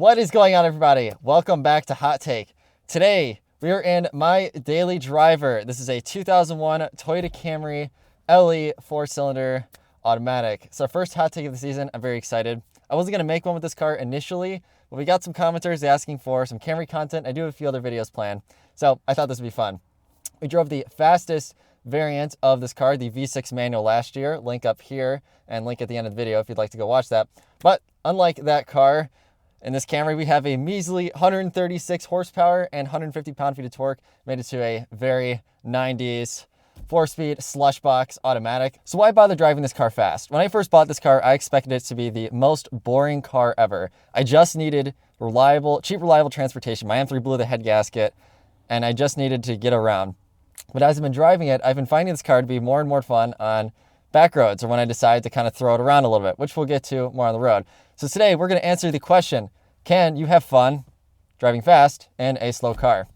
What is going on, everybody? Welcome back to Hot Take. Today, we are in my daily driver. This is a 2001 Toyota Camry LE 4-cylinder automatic. It's our first Hot Take of the season. I'm very excited. I wasn't going to make one with this car initially, but we got some commenters asking for some Camry content. I do have a few other videos planned, so I thought this would be fun. We drove the fastest variant of this car, the V6 manual, last year. Link up here and link at the end of the video if you'd like to go watch that. But unlike that car, in this Camry, we have a measly 136 horsepower and 150 pound-feet of torque, made it to a very 90s 4-speed slush box automatic. So why bother driving this car fast? When I first bought this car, I expected it to be the most boring car ever. I just needed cheap, reliable transportation. My M3 blew the head gasket, and I just needed to get around. But as I've been driving it, I've been finding this car to be more and more fun on back roads, or when I decide to kind of throw it around a little bit, which we'll get to more on the road. So today we're going to answer the question, can you have fun driving fast in a slow car?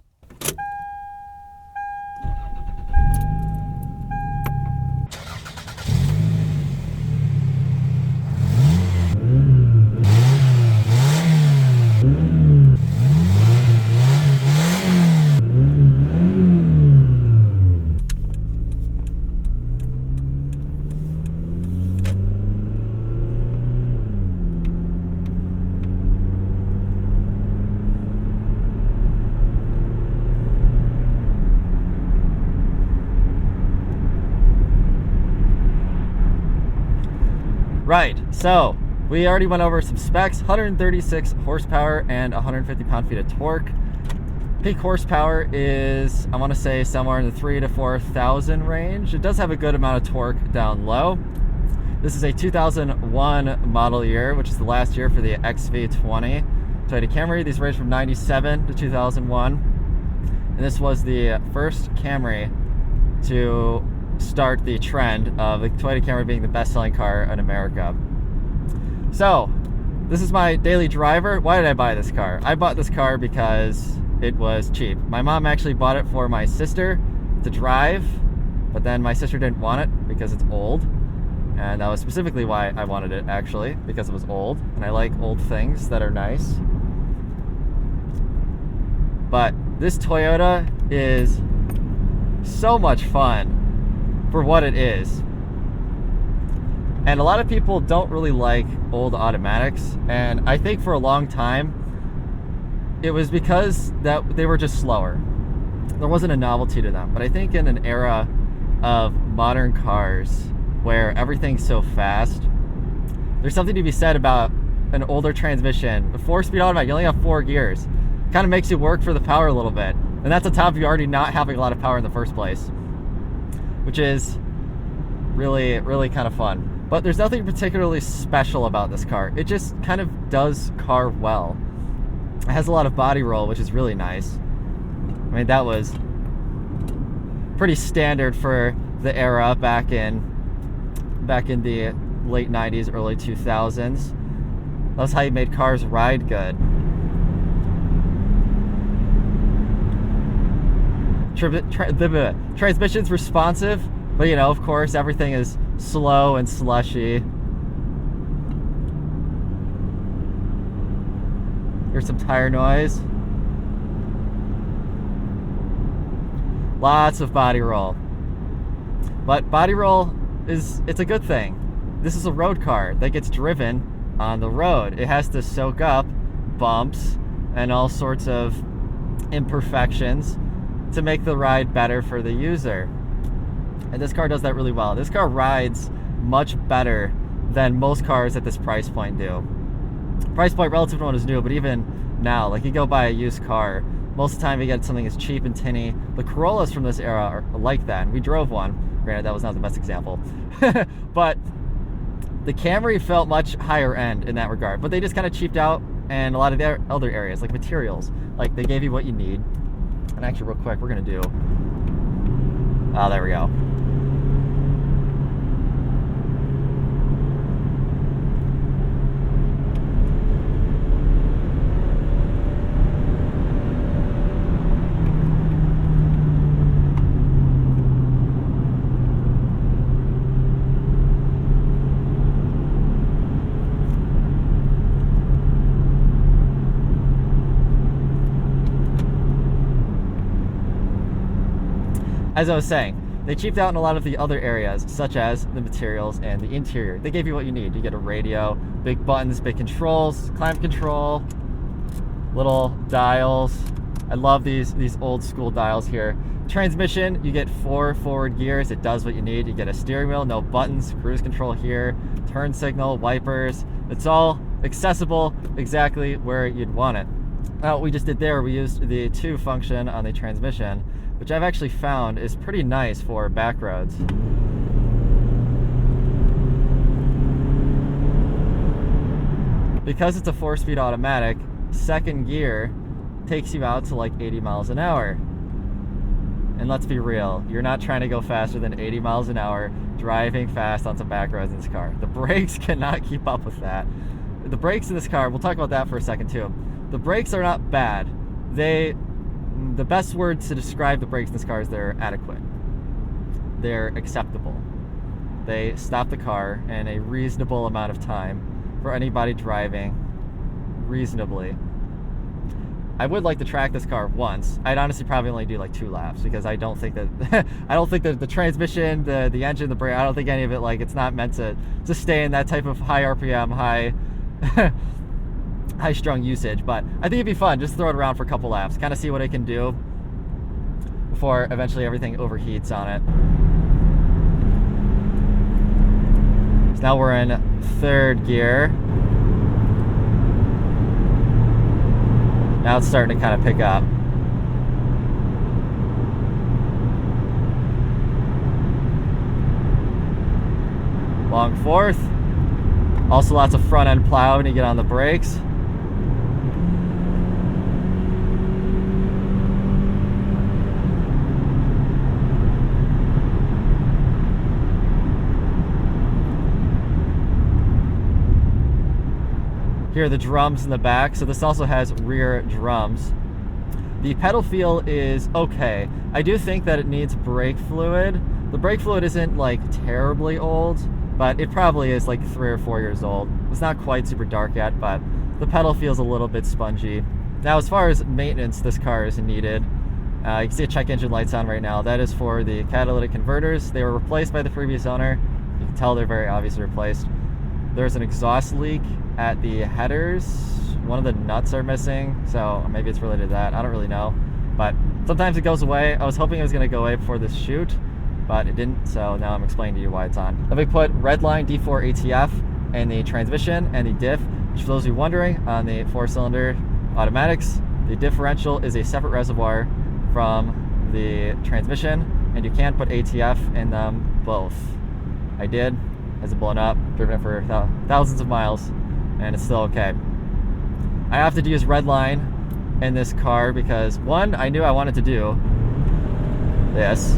Right, so we already went over some specs. 136 horsepower and 150 pound-feet of torque. Peak horsepower is, I want to say, somewhere in the 3,000 to 4,000 range. It does have a good amount of torque down low. This is a 2001 model year, which is the last year for the XV20 Toyota Camry. These range from 97 to 2001. And this was the first Camry to start the trend of the Toyota Camry being the best-selling car in America. So this is my daily driver. Why did I buy this car? I bought this car because it was cheap. My mom actually bought it for my sister to drive, but then my sister didn't want it because it's old, and that was specifically why I wanted it, actually, because it was old, and I like old things that are nice. But this Toyota is so much fun for what it is. And a lot of people don't really like old automatics, and I think for a long time it was because that they were just slower. There wasn't a novelty to them. But I think in an era of modern cars where everything's so fast, there's something to be said about an older transmission. A 4-speed automatic, you only have 4 gears. Kind of makes you work for the power a little bit, and that's on top of you already not having a lot of power in the first place, which is really, really kind of fun. But there's nothing particularly special about this car. It just kind of does car well. It has a lot of body roll, which is really nice. I mean, that was pretty standard for the era back in the late 90s, early 2000s. That's how you made cars ride good. Transmission's responsive, but of course everything is slow and slushy. Here's some tire noise. Lots of body roll. But body roll it's a good thing. This is a road car that gets driven on the road. It has to soak up bumps and all sorts of imperfections to make the ride better for the user. And this car does that really well. This car rides much better than most cars at this price point do. Price point relative to what is new, but even now, like you go buy a used car, most of the time you get something that's cheap and tinny. The Corollas from this era are like that, and we drove one. Granted, that was not the best example. But the Camry felt much higher end in that regard, but they just kind of cheaped out in a lot of the other areas, like materials. Like they gave you what you need. And actually, real quick, we're gonna do, there we go. as I was saying, they cheaped out in a lot of the other areas, such as the materials and the interior. They gave you what you need. You get a radio, big buttons, big controls, climate control, little dials. I love these old school dials here. Transmission, you get 4 forward gears. It does what you need. You get a steering wheel, no buttons, cruise control here, turn signal, wipers. It's all accessible exactly where you'd want it. Now, what we just did there, we used the 2 function on the transmission, which I've actually found is pretty nice for back roads. Because it's a 4-speed automatic, second gear takes you out to like 80 miles an hour. And let's be real, you're not trying to go faster than 80 miles an hour driving fast on some back roads in this car. The brakes cannot keep up with that. The brakes in this car, we'll talk about that for a second too. The brakes are not bad. The best word to describe the brakes in this car is they're adequate. They're acceptable. They stop the car in a reasonable amount of time for anybody driving reasonably. I would like to track this car once. I'd honestly probably only do like 2 laps because I don't think that the transmission, the engine, the brake, I don't think any of it, like, it's not meant to stay in that type of high RPM, high strung usage. But I think it'd be fun just to throw it around for a couple laps, kind of see what it can do before eventually everything overheats on it. So now we're in 3rd gear. Now it's starting to kind of pick up. Long 4th. Also lots of front end plow when you get on the brakes. Here are the drums in the back. So this also has rear drums. The pedal feel is okay. I do think that it needs brake fluid. The brake fluid isn't like terribly old, but it probably is like 3 or 4 years old. It's not quite super dark yet, but the pedal feels a little bit spongy. Now, as far as maintenance, this car is needed. You can see check engine lights on right now. That is for the catalytic converters. They were replaced by the previous owner. You can tell they're very obviously replaced. There's an exhaust leak at the headers. One of the nuts are missing, so maybe it's related to that. I don't really know, but sometimes it goes away. I was hoping it was going to go away before this shoot, but it didn't, so now I'm explaining to you why it's on. Then we put Redline D4 ATF in the transmission and the diff, which for those of you wondering, on the 4-cylinder automatics, the differential is a separate reservoir from the transmission, and you can't put ATF in them both. I did. Hasn't blown up, driven it for thousands of miles, and it's still okay. I opted to use Redline in this car because, one, I knew I wanted to do this.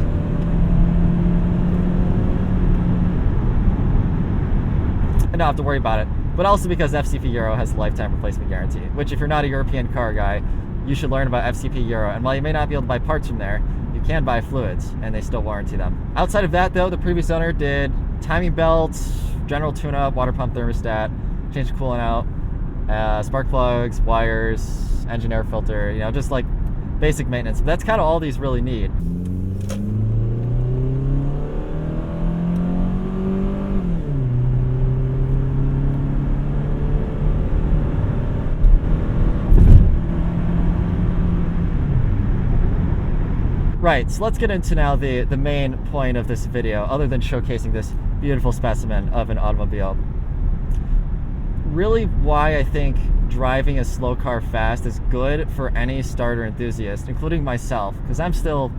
And not have to worry about it, but also because FCP Euro has a lifetime replacement guarantee, which if you're not a European car guy, you should learn about FCP Euro. And while you may not be able to buy parts from there, you can buy fluids and they still warranty them. Outside of that though, the previous owner did timing belts, general tune-up, water pump thermostat, change the coolant out, spark plugs, wires, engine air filter, you know, just like basic maintenance. But that's kind of all these really need. Right, so let's get into now the main point of this video, other than showcasing this beautiful specimen of an automobile. Really why I think driving a slow car fast is good for any starter enthusiast, including myself, because I'm still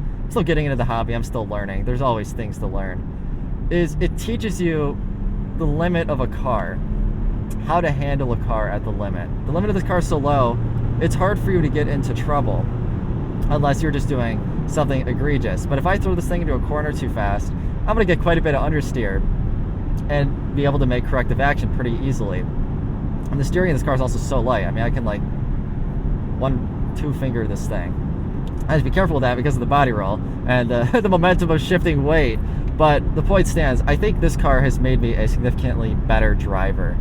getting into the hobby, I'm still learning, there's always things to learn, is it teaches you the limit of a car, how to handle a car at the limit. The limit of this car is so low, it's hard for you to get into trouble, unless you're just doing something egregious. But if I throw this thing into a corner too fast, I'm going to get quite a bit of understeer and be able to make corrective action pretty easily. And the steering in this car is also so light. I mean, I can like 1-2 finger this thing. I have to be careful with that because of the body roll and the momentum of shifting weight. But the point stands, I think this car has made me a significantly better driver.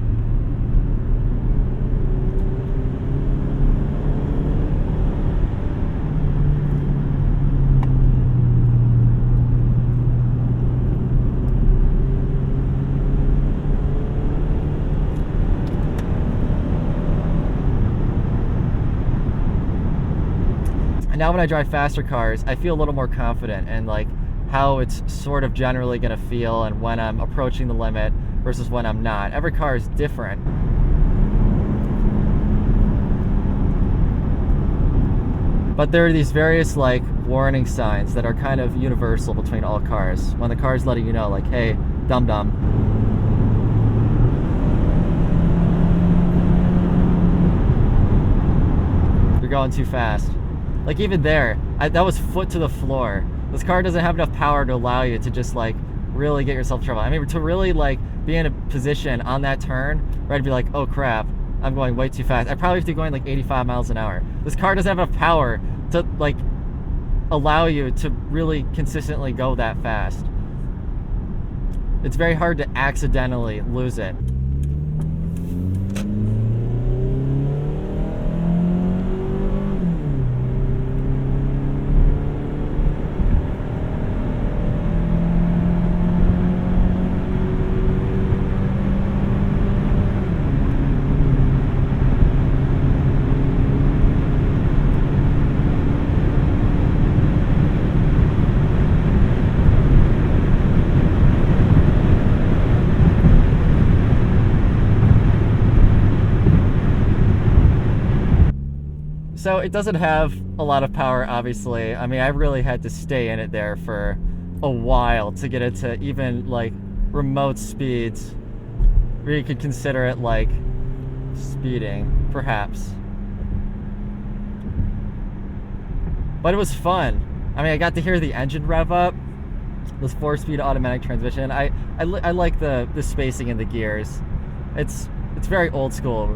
now when I drive faster cars, I feel a little more confident in like how it's sort of generally going to feel and when I'm approaching the limit versus when I'm not. Every car is different. But there are these various like warning signs that are kind of universal between all cars. When the car is letting you know like, hey, dum-dum. You're going too fast. Like even there, that was foot to the floor. This car doesn't have enough power to allow you to just like really get yourself in trouble. I mean, to really like be in a position on that turn where I'd be like, oh crap, I'm going way too fast. I probably have to be going like 85 miles an hour. This car doesn't have enough power to like allow you to really consistently go that fast. It's very hard to accidentally lose it. So it doesn't have a lot of power, obviously. I mean, I really had to stay in it there for a while to get it to even like remote speeds where you could consider it like speeding, perhaps. But it was fun. I mean, I got to hear the engine rev up, this 4-speed automatic transmission. I like the spacing in the gears. It's very old school.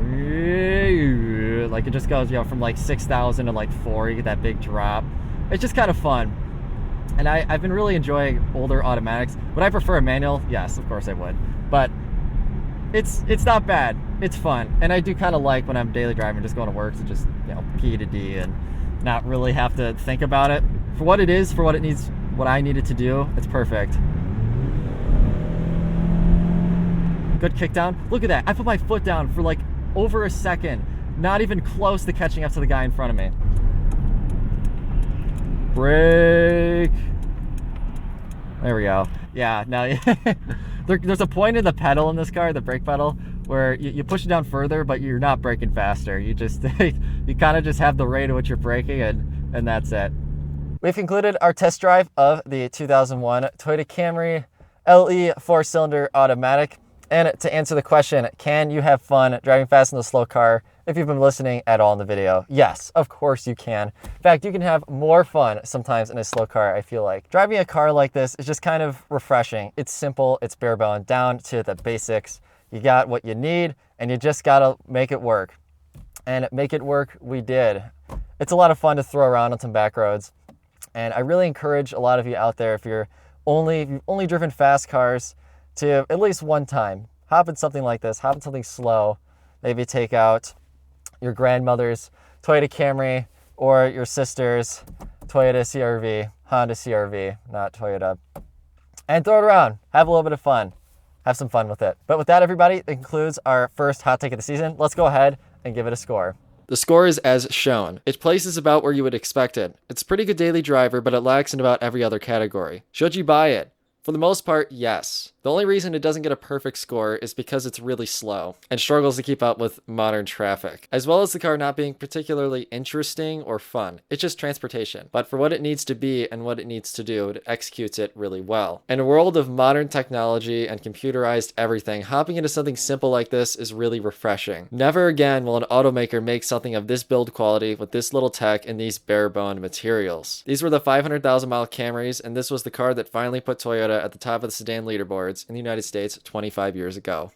Like it just goes, you know, from like 6,000 to like 4, you get that big drop. It's just kind of fun. And I've been really enjoying older automatics. Would I prefer a manual? Yes, of course I would. But it's not bad. It's fun. And I do kind of like when I'm daily driving, just going to work to just, you know, P to D and not really have to think about it. For what it is, for what it needs, what I needed to do, it's perfect. Good kick down. Look at that. I put my foot down for like over a second. Not even close to catching up to the guy in front of me. Brake. There we go. Yeah, now there's a point in the pedal in this car, the brake pedal, where you push it down further, but you're not braking faster. You just, you kind of just have the rate at which you're braking, and that's it. We've concluded our test drive of the 2001 Toyota Camry LE 4-cylinder automatic. And to answer the question, can you have fun driving fast in a slow car? If you've been listening at all in the video, yes, of course you can. In fact, you can have more fun sometimes in a slow car, I feel like. Driving a car like this is just kind of refreshing. It's simple, it's bare bone, down to the basics. You got what you need, and you just gotta make it work. And make it work, we did. It's a lot of fun to throw around on some back roads. And I really encourage a lot of you out there, if you've only driven fast cars, to at least one time hop in something like this, hop in something slow, maybe take out your grandmother's Toyota Camry or your sister's Toyota CRV, Honda CRV, not Toyota, and throw it around, have a little bit of fun, have some fun with it. But with that, everybody, that concludes our first hot take of the season. Let's go ahead and give it a score. The score is as shown. Its place is about where you would expect it. It's a pretty good daily driver, but it lacks in about every other category. Should you buy it? For the most part, yes. The only reason it doesn't get a perfect score is because it's really slow and struggles to keep up with modern traffic, as well as the car not being particularly interesting or fun. It's just transportation. But for what it needs to be and what it needs to do, it executes it really well. In a world of modern technology and computerized everything, hopping into something simple like this is really refreshing. Never again will an automaker make something of this build quality with this little tech and these bare-boned materials. These were the 500,000-mile Camrys, and this was the car that finally put Toyota at the top of the sedan leaderboards in the United States 25 years ago.